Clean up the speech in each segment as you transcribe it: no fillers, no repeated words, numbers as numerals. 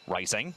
Racing.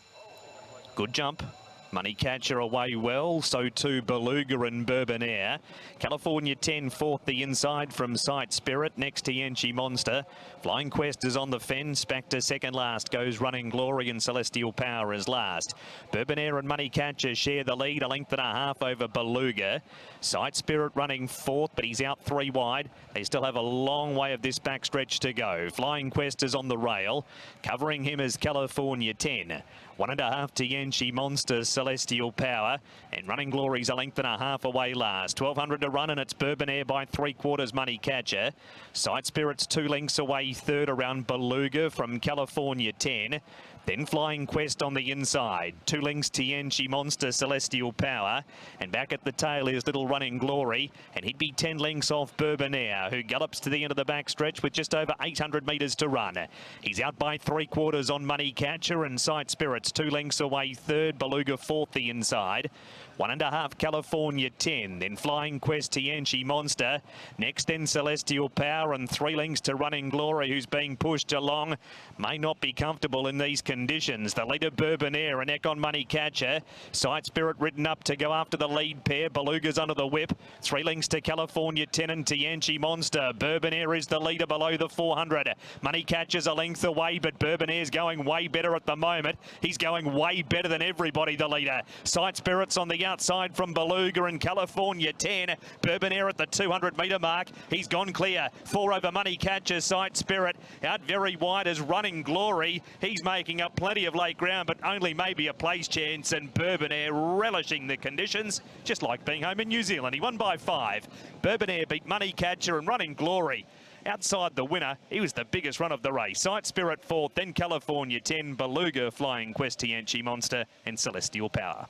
Good jump. Money Catcher away well, so too Beluga and Bourbonaire. California 10 fourth the inside from Sight Spirit, next to Yankee Monster. Flying Quest is on the fence, back to second last goes Running Glory and Celestial Power is last. Bourbonaire and Money Catcher share the lead, a length and a half over Beluga. Sight Spirit running fourth, but he's out three wide. They still have a long way of this backstretch to go. Flying Quest is on the rail. Covering him is California 10. 1.5 to Yankee Monster, Celestial Power, and Running Glory's a length and a half away last. 1,200 to run, and it's Bourbonaire by 3/4 Money Catcher. Sight Spirit's 2 lengths away, third around Beluga from California 10. Then Flying Quest on the inside. 2 lengths to Yankee Monster, Celestial Power. And back at the tail is Little Running Glory. And he'd be 10 lengths off Bourbonaire, who gallops to the end of the backstretch with just over 800 metres to run. He's out by 3/4 on Money Catcher, and Sight Spirit's 2 lengths away, third. Beluga fourth the inside. 1.5 California 10. Then Flying Quest to Yankee Monster. Next then Celestial Power, and 3 lengths to Running Glory, who's being pushed along. May not be comfortable in these conditions. The leader Bourbonaire, a neck on Money Catcher. Sight Spirit ridden up to go after the lead pair. Beluga's under the whip. 3 lengths to California 10 and to Yankee Monster. Bourbonaire is the leader below the 400. Money Catcher's a length away, but Bourbonaire's going way better at the moment. He's going way better than everybody, the leader. Sight Spirit's on the outside from Beluga and California 10. Bourbonaire at the 200-metre mark. He's gone clear. 4 over Money Catcher. Sight Spirit out very wide as Running Glory. He's making up plenty of late ground, but only maybe a place chance. And Bourbonaire relishing the conditions, just like being home in New Zealand. He won by 5. Bourbonaire beat Money Catcher and Running Glory. Outside the winner, he was the biggest run of the race. Sight Spirit fourth, then California 10, Beluga, Flying Quest, Yankee Monster, and Celestial Power.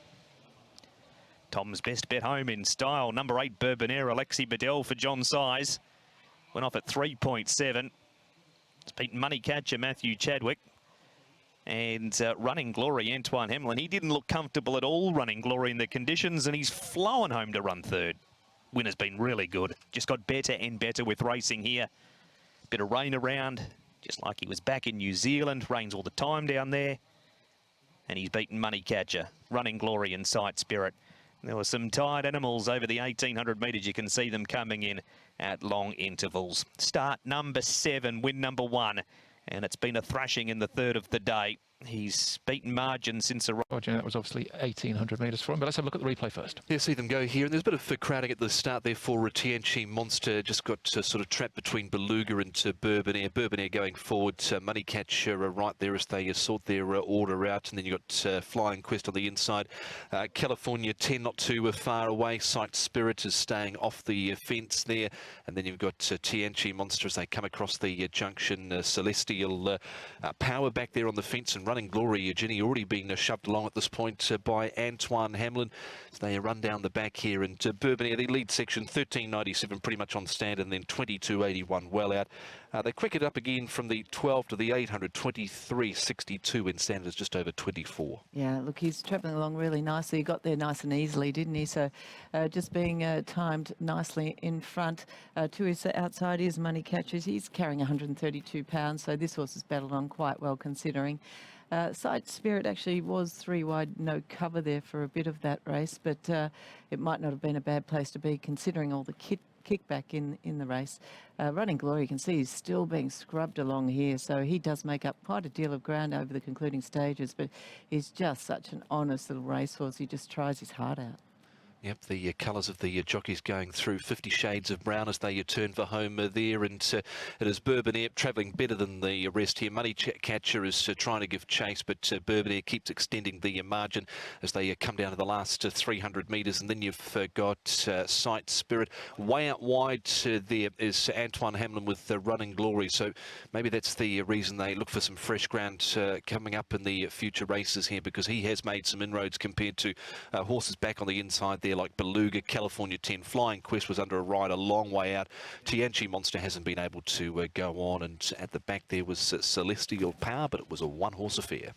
Tom's best bet home in style. Number 8, Bourbonaire, Alexi Badel for John Size. Went off at 3.7. It's beaten Money Catcher, Matthew Chadwick. And Running Glory, Antoine Hemlin. He didn't look comfortable at all, Running Glory, in the conditions, and he's flown home to run third. Winner's been really good. Just got better and better with racing here. Bit of rain around, just like he was back in New Zealand. Rains all the time down there. And he's beaten Money Catcher, Running Glory and Sight Spirit. There were some tired animals over the 1,800 metres. You can see them coming in at long intervals. Start number 7, win number 1. And it's been a thrashing in the third of the day. He's beaten margin since a... Oh, that was obviously 1,800 metres for him, but let's have a look at the replay first. Yeah, see them go here, and there's a bit of crowding at the start there for Yankee Monster. Just got sort of trapped between Beluga and Bourbonaire. Bourbonaire going forward, Money Catcher right there as they sort their order out, and then you've got Flying Quest on the inside. California 10 not too far away. Sight Spirit is staying off the fence there, and then you've got Yankee Monster as they come across the junction. Celestial Power back there on the fence, and Running Glory, Jenny, already being shoved along at this point by Antoine Hamlin. So they run down the back here, and Bourbonaire, the lead section, 13.97 pretty much on stand, and then 22.81 well out. They quick it up again from the 12 to the 800, 23.62 in standards, just over 24. Yeah, look, he's travelling along really nicely. He got there nice and easily, didn't he? So just being timed nicely in front. To his outside is Money Catcher. He's carrying 132 pounds, so this horse has battled on quite well considering. Sight Spirit actually was 3 wide, no cover there for a bit of that race, but it might not have been a bad place to be considering all the kickback in the race. Running Glory, you can see he's still being scrubbed along here, so he does make up quite a deal of ground over the concluding stages, but he's just such an honest little racehorse. He just tries his heart out. Yep, the colours of the jockeys going through 50 shades of brown as they turn for home there, and it is Bourbonaire travelling better than the rest here. Money Catcher is trying to give chase, but Bourbonaire keeps extending the margin as they come down to the last 300 metres, and then you've got Sight Spirit. Way out wide there is Antoine Hamlin with Running Glory, so maybe that's the reason they look for some fresh ground coming up in the future races here, because he has made some inroads compared to horses back on the inside there, like Beluga. California 10, Flying Quest was under a ride a long way out. Yankee Monster hasn't been able to go on, and at the back there was Celestial Power, but it was a one-horse affair.